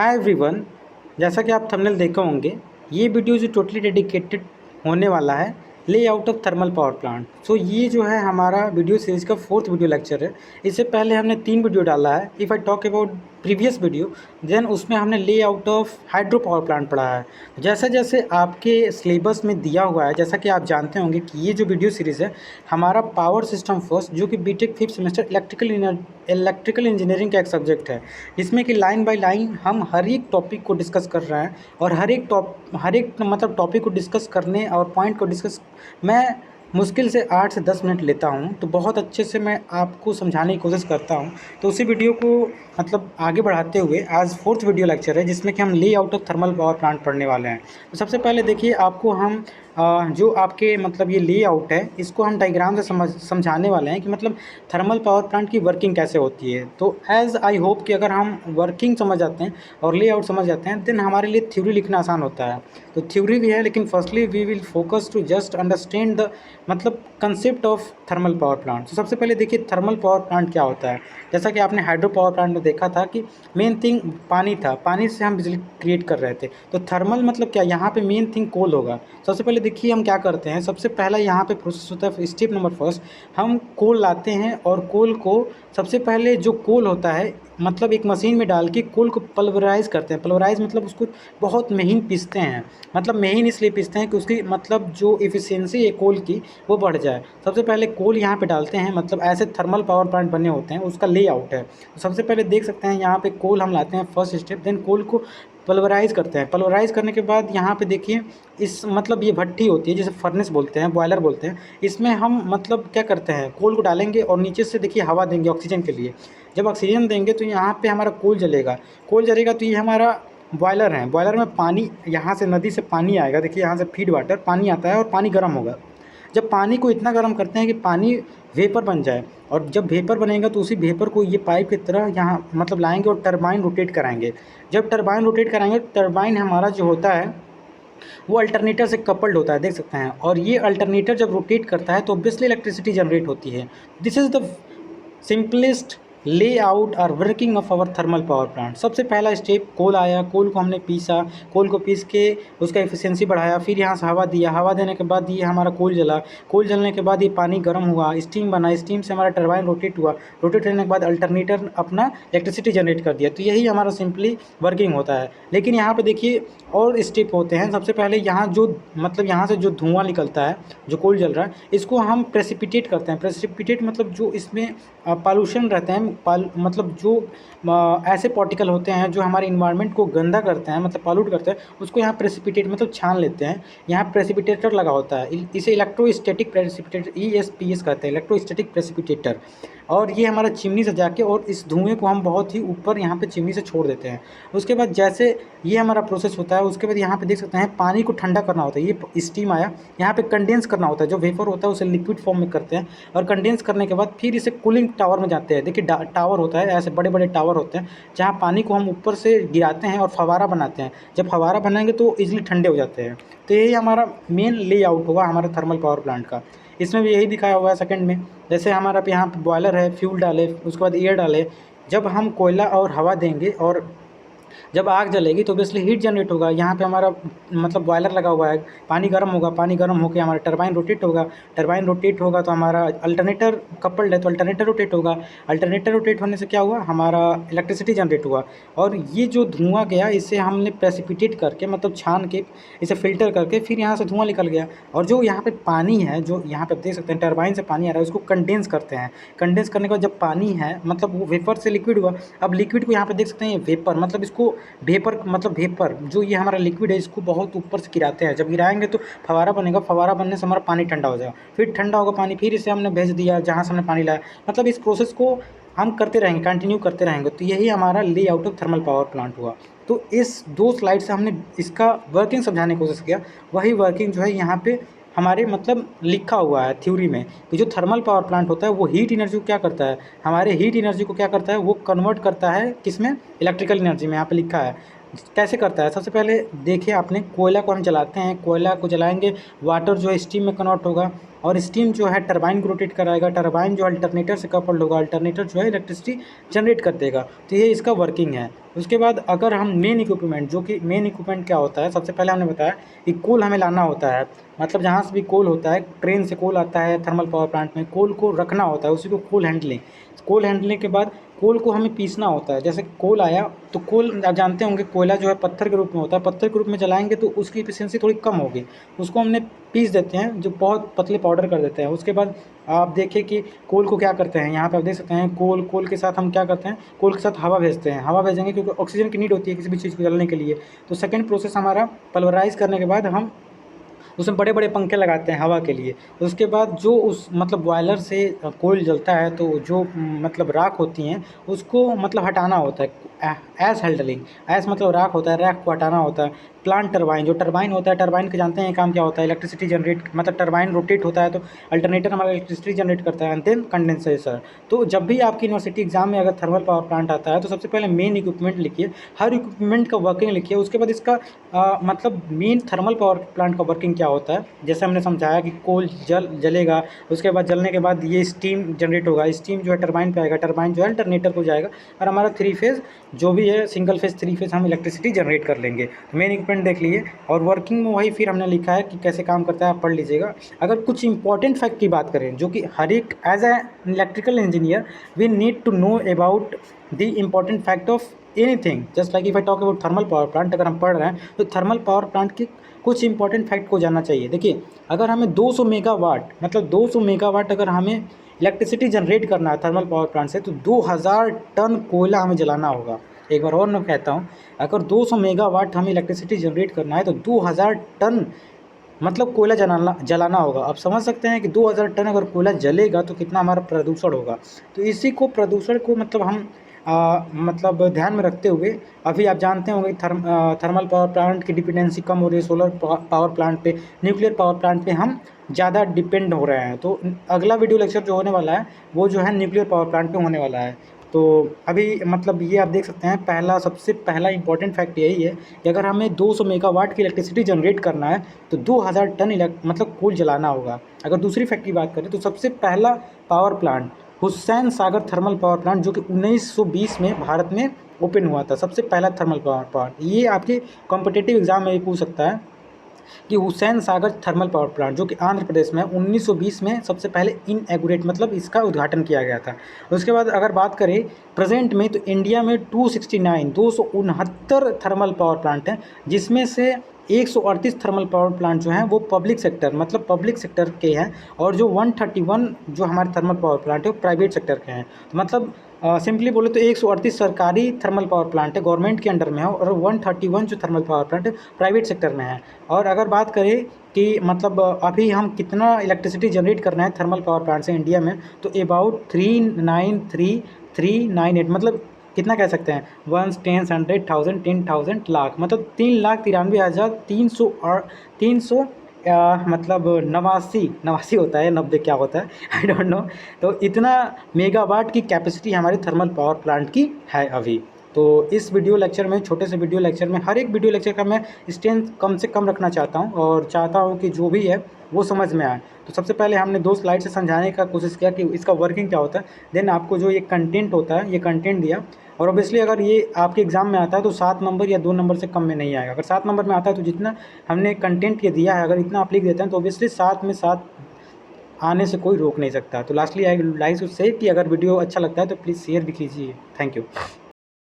Hi everyone. जैसा कि आप थंबनेल देखे होंगे, ये वीडियो जो टोटली डेडिकेटेड होने वाला है layout of thermal power plant. So ये जो है हमारा वीडियो सीरीज़ का 4th वीडियो लेक्चर है। इससे पहले हमने 3 वीडियो डाला है। If I talk about previous video, then उसमें हमने layout of hydro power plant पढ़ा है। जैसे जैसे आपके सिलेबस में दिया हुआ है, जैसा कि आप जानते होंगे कि ये जो वीडियो सीरीज़ है हमारा पावर सिस्टम फर्स्ट, जो कि BTech 5th semester electrical engineering का एक सब्जेक्ट है, जिसमें कि लाइन बाय लाइन हम हर एक टॉपिक को डिस्कस कर रहे हैं। और हर एक मतलब टॉपिक को डिस्कस करने और पॉइंट को डिस्कस मैं मुश्किल से 8 से 10 मिनट लेता हूं, तो बहुत अच्छे से मैं आपको समझाने की कोशिश करता हूं। तो उसी वीडियो को मतलब आगे बढ़ाते हुए आज 4th वीडियो लेक्चर है, जिसमें कि हम layout of thermal power plant पढ़ने वाले हैं। तो सबसे पहले देखिए, आपको हम जो आपके मतलब ये लेआउट है, इसको हम डायग्राम से समझाने वाले हैं कि मतलब थर्मल पावर प्लांट की वर्किंग कैसे होती है। तो एज़ आई होप कि अगर हम वर्किंग समझ जाते हैं और लेआउट समझ जाते हैं, देन हमारे लिए थ्योरी लिखना आसान होता है। तो थ्योरी भी है, लेकिन firstly we will focus to just understand the मतलब concept of thermal power plant. तो सबसे पहले देखिए थर्मल पावर प्लांट क्या होता है। जैसा कि आपने हाइड्रो पावर प्लांट में देखा था कि मेन थिंग पानी था, पानी से हम बिजली क्रिएट कर रहे थे। तो थर्मल मतलब क्या, यहाँ पे मेन थिंग कोल होगा। सबसे पहले देखिए हम क्या करते हैं, सबसे पहला यहाँ पे प्रोसेस होता है, स्टेप नंबर फर्स्ट, हम कोल लाते हैं और कोल को सबसे पहले जो कोल होता है मतलब एक मशीन में डाल के कोल को पल्वराइज़ करते हैं। पल्वराइज़ मतलब उसको बहुत महीन पीसते हैं। मतलब महीन इसलिए पीसते हैं कि उसकी मतलब जो एफिशिएंसी है कोल की वो बढ़ जाए। सबसे पहले कोल यहाँ पे डालते हैं, मतलब ऐसे थर्मल पावर प्लांट बने होते हैं, उसका लेआउट है। तो सबसे पहले देख सकते हैं यहाँ पे कोल हम लाते हैं फर्स्ट स्टेप, देन कोल को पल्वराइज़ करते हैं। पल्वराइज़ करने के बाद यहाँ पे देखिए इस मतलब ये भट्टी होती है जिसे फर्नेस बोलते हैं, बॉयलर बोलते हैं। इसमें हम मतलब क्या करते हैं, कोल को डालेंगे और नीचे से देखिए हवा देंगे ऑक्सीजन के लिए। जब ऑक्सीजन देंगे तो यहाँ पे हमारा कोल जलेगा। कोल जलेगा तो ये हमारा बॉयलर है। बॉयलर में पानी, यहाँ से नदी से पानी आएगा, देखिए यहाँ से फीड वाटर पानी आता है और पानी गर्म होगा। जब पानी को इतना गर्म करते हैं कि पानी वेपर बन जाए, और जब वेपर बनेगा तो उसी वेपर को ये पाइप की तरह यहाँ मतलब लाएंगे और टरबाइन रोटेट कराएंगे। जब टरबाइन रोटेट कराएंगे, टरबाइन हमारा जो होता है वो अल्टरनेटर से कपल्ड होता है, देख सकते हैं। और ये अल्टरनेटर जब रोटेट करता है तो ऑब्वियसली इलेक्ट्रिसिटी जनरेट होती है। This is the simplest layout और working of our thermal power plant. सबसे पहला स्टेप, कोल आया, कोल को हमने पीसा, कोल को पीस के उसका एफिशिएंसी बढ़ाया, फिर यहाँ से हवा दिया, हवा देने के बाद ये हमारा कोल जला, कोल जलने के बाद ये पानी गर्म हुआ, स्टीम बना, स्टीम से हमारा टरबाइन रोटेट हुआ, रोटेट होने के बाद अल्टरनेटर अपना इलेक्ट्रिसिटी जनरेट कर दिया। तो यही हमारा सिंपली वर्किंग होता है। लेकिन यहाँ पर देखिए और स्टेप होते हैं। सबसे पहले यहाँ जो मतलब यहाँ से जो धुआं निकलता है, जो कोल जल रहा है, इसको हम प्रेसिपिटेट करते हैं। प्रेसिपिटेट मतलब जो इसमें पॉल्यूशन रहते हैं, मतलब जो ऐसे पार्टिकल होते हैं जो हमारे इन्वायरमेंट को गंदा करते हैं, मतलब पॉल्यूट करते हैं, उसको यहाँ प्रेसिपिटेट मतलब छान लेते हैं। यहाँ प्रेसिपिटेटर लगा होता है, इसे इलेक्ट्रोस्टैटिक प्रेसिपिटेटर ESPS कहते हैं, इलेक्ट्रोस्टैटिक प्रेसिपिटेटर। और ये हमारा चिमनी से जाके और इस धुएँ को हम बहुत ही ऊपर यहाँ पे चिमनी से छोड़ देते हैं। उसके बाद जैसे ये हमारा प्रोसेस होता है, उसके बाद यहाँ पे देख सकते हैं पानी को ठंडा करना होता है। ये स्टीम आया, यहाँ पे कंडेंस करना होता है, जो वेपर होता है उसे लिक्विड फॉर्म में करते हैं। और कंडेंस करने के बाद फिर इसे कूलिंग टावर में जाते हैं। देखिए टावर होता है, ऐसे बड़े बड़े टावर होते हैं जहाँ पानी को हम ऊपर से गिराते हैं और फवारा बनाते हैं। जब फवारा बनाएंगे तो ईजिली ठंडे हो जाते हैं। तो यही हमारा मेन लेआउट होगा हमारा थर्मल पावर प्लांट का। इसमें भी यही दिखाया हुआ है सेकंड में। जैसे हमारा यहाँ पे बॉयलर है, फ्यूल डाले, उसके बाद एयर डाले। जब हम कोयला और हवा देंगे और जब आग जलेगी तो ऑब्वियसली हीट जनरेट होगा। यहाँ पे हमारा मतलब बॉयलर लगा हुआ है, पानी गर्म होगा, पानी गर्म होकर हमारा टरबाइन रोटेट होगा। टरबाइन रोटेट होगा तो हमारा अल्टरनेटर कपल्ड है तो अल्टरनेटर रोटेट होगा। अल्टरनेटर रोटेट होने से क्या हुआ, हमारा इलेक्ट्रिसिटी जनरेट हुआ। और ये जो धुआं गया इसे हमने प्रेसिपिटेट करके मतलब छान के इसे फिल्टर करके फिर यहाँ से धुआं निकल गया। और जो यहाँ पे पानी है, जो यहाँ पे देख सकते हैं टरबाइन से पानी आ रहा है, उसको कंडेंस करते हैं। कंडेंस करने के बाद जब पानी है मतलब वो वेपर से लिक्विड हुआ। अब लिक्विड को यहाँ पे देख सकते हैं ये वेपर, मतलब इसको वेपर मतलब वेपर जो ये हमारा लिक्विड है इसको बहुत ऊपर से गिराते हैं। जब गिराएंगे तो फवारा बनेगा, फवारा बनने से हमारा पानी ठंडा हो जाएगा, फिर ठंडा होगा पानी, फिर इसे हमने भेज दिया जहाँ से हमने पानी लाया। मतलब इस प्रोसेस को हम करते रहेंगे, कंटिन्यू करते रहेंगे। तो यही हमारा layout of thermal power plant हुआ। तो इस 2 स्लाइड से हमने इसका वर्किंग समझाने की कोशिश किया। वही वर्किंग जो है यहाँ पे हमारे मतलब लिखा हुआ है थ्योरी में कि जो थर्मल पावर प्लांट होता है वो हीट एनर्जी को क्या करता है, हमारे हीट एनर्जी को क्या करता है, वो कन्वर्ट करता है किसमें, इलेक्ट्रिकल एनर्जी में। यहाँ पे लिखा है कैसे करता है। सबसे पहले देखिए आपने, कोयला को हम जलाते हैं, कोयला को जलाएंगे, वाटर जो है स्टीम में कन्वर्ट होगा। और स्टीम जो है टरबाइन को रोटेट कराएगा, टरबाइन जो अल्टरनेटर से कपल्ड होगा, अल्टरनेटर जो है इलेक्ट्रिसिटी जनरेट कर देगा। तो ये इसका वर्किंग है। उसके बाद अगर हम मेन इक्विपमेंट, जो कि मेन इक्विपमेंट क्या होता है, सबसे पहले हमने बताया कि कोल हमें लाना होता है, मतलब जहाँ से भी कोल होता है, ट्रेन से कोल आता है थर्मल पावर प्लांट में, कोल को रखना होता है, उसी को कोल हैंडलिंग। कोल हैंडलिंग के बाद कोल को हमें पीसना होता है। जैसे कोल आया तो कोल आप जानते होंगे कोयला जो है पत्थर के रूप में होता है, पत्थर के रूप में जलाएंगे तो उसकी एफिशिएंसी थोड़ी कम होगी, उसको हमने पीस देते हैं, जो बहुत पतले पाउडर कर देते हैं। उसके बाद आप देखिए कि कोल को क्या करते हैं, यहाँ पे आप देख सकते हैं कोल के साथ हम क्या करते हैं, कोल के साथ हवा भेजते हैं, हवा भेजेंगे क्योंकि ऑक्सीजन की नीड होती है किसी भी चीज़ को जलने के लिए। तो सेकेंड प्रोसेस हमारा पल्वराइज करने के बाद हम उसमें बड़े बड़े पंखे लगाते हैं हवा के लिए। उसके बाद जो उस मतलब बॉयलर से कोयल जलता है तो जो मतलब राख होती हैं उसको मतलब हटाना होता है, एस हैंडलिंग। एस मतलब राख होता है, राख को हटाना होता है। प्लांट टरबाइन, जो टरबाइन होता है, टरबाइन के जानते हैं काम क्या होता है, इलेक्ट्रिसिटी जनरेट, मतलब टरबाइन रोटेट होता है तो अल्टरनेटर हमारा इलेक्ट्रिसिटी जनरेट करता है, एंड देन कंडेंसर। तो जब भी आपकी यूनिवर्सिटी एग्जाम में अगर थर्मल पावर प्लांट आता है तो सबसे पहले मेन इक्विपमेंट लिखिए, हर इक्विपमेंट का वर्किंग लिखिए। उसके बाद इसका मतलब मेन थर्मल पावर प्लांट का वर्किंग क्या होता है, जैसे हमने समझाया कि कोल जलेगा, उसके बाद जलने के बाद ये स्टीम जनरेट होगा, स्टीम जो है टरबाइन पे आएगा, टरबाइन जो है अल्टरनेटर को जाएगा, और हमारा 3 फेज़ जो भी है सिंगल फेज़ 3 फेज़ हम इलेक्ट्रिसिटी जनरेट कर लेंगे। तो मेन इक्विपमेंट देख लिए, और वर्किंग में वही फिर हमने लिखा है कि कैसे काम करता है, आप पढ़ लीजिएगा। अगर कुछ इंपॉर्टेंट फैक्ट की बात करें जो कि हर एक as a electrical engineer we need to know about the important fact of anything, just like if I talk about thermal power plant. अगर हम पढ़ रहे हैं तो थर्मल पावर प्लांट की कुछ इंपॉर्टेंट फैक्ट को जानना चाहिए। देखिए, अगर हमें 200 मेगावाट मतलब 200 मेगावाट अगर हमें इलेक्ट्रिसिटी जनरेट करना है थर्मल पावर प्लांट से, तो 2000 टन कोयला हमें जलाना होगा। एक बार और मैं कहता हूँ, अगर 200 मेगावाट हमें इलेक्ट्रिसिटी जनरेट करना है तो 2000 टन मतलब कोयला जलाना होगा। आप समझ सकते हैं कि 2000 टन अगर कोयला जलेगा तो कितना हमारा प्रदूषण होगा। तो इसी को प्रदूषण को मतलब हम मतलब ध्यान में रखते हुए, अभी आप जानते होंगे थर्मल पावर प्लांट की डिपेंडेंसी कम हो रही है, सोलर पावर प्लांट पे, न्यूक्लियर पावर प्लांट पे हम ज़्यादा डिपेंड हो रहे हैं। तो अगला वीडियो लेक्चर जो होने वाला है वो जो है न्यूक्लियर पावर प्लांट पे होने वाला है। तो अभी मतलब ये आप देख सकते हैं, सबसे पहला इंपॉर्टेंट फैक्ट यही है कि अगर हमें 200 मेगावाट की इलेक्ट्रिसिटी जनरेट करना है तो 2000 टन मतलब कोल जलाना होगा। अगर दूसरी फैक्ट की बात करें तो सबसे पहला power plant Hussain Sagar thermal power plant, जो कि 1920 में भारत में ओपन हुआ था, सबसे पहला थर्मल पावर प्लांट। ये आपके कॉम्पिटिटिव एग्जाम में भी पूछ सकता है कि Hussain Sagar thermal power plant जो कि आंध्र प्रदेश में 1920 में सबसे पहले इनएगुरेट मतलब इसका उद्घाटन किया गया था। उसके बाद अगर बात करें प्रेजेंट में, तो इंडिया में 269 थर्मल पावर प्लांट हैं, जिसमें से 138 थर्मल पावर प्लांट जो हैं वो पब्लिक सेक्टर मतलब पब्लिक सेक्टर के हैं, और जो 131 जो हमारे थर्मल पावर प्लांट है वो प्राइवेट सेक्टर के हैं। तो मतलब सिंपली बोले तो 138 सरकारी थर्मल पावर प्लांट है, गवर्नमेंट के अंडर में है, और 131 जो थर्मल पावर प्लांट है प्राइवेट सेक्टर में है। और अगर बात करें कि मतलब अभी हम कितना इलेक्ट्रिसिटी जनरेट करना है थर्मल पावर प्लांट से इंडिया में, तो अबाउट 393,398 मतलब कितना कह सकते हैं, 1 10 100 1000 10,000 लाख, मतलब 3,93,300 मतलब नवासी होता है, 90 क्या होता है आई डोंट नो। तो इतना मेगावाट की कैपेसिटी हमारे थर्मल पावर प्लांट की है अभी। तो इस वीडियो लेक्चर में, छोटे से वीडियो लेक्चर में, हर एक वीडियो लेक्चर का मैं स्ट्रेंथ कम से कम रखना चाहता हूँ, और चाहता हूँ कि जो भी है वो समझ में आए। तो सबसे पहले हमने 2 स्लाइड से समझाने का कोशिश किया कि इसका वर्किंग क्या होता है, देन आपको जो ये कंटेंट होता है ये कंटेंट दिया। और ऑब्वियसली अगर ये आपके एग्ज़ाम में आता है तो 7 नंबर या 2 नंबर से कम में नहीं आएगा। अगर 7 नंबर में आता है तो जितना हमने कंटेंट ये दिया है अगर इतना आप लिख देते हैं तो ऑब्वियसली 7 में 7 आने से कोई रोक नहीं सकता। तो लास्टली आई लाइक टू से कि अगर वीडियो अच्छा लगता है तो प्लीज़ शेयर भी कीजिए। Thank you.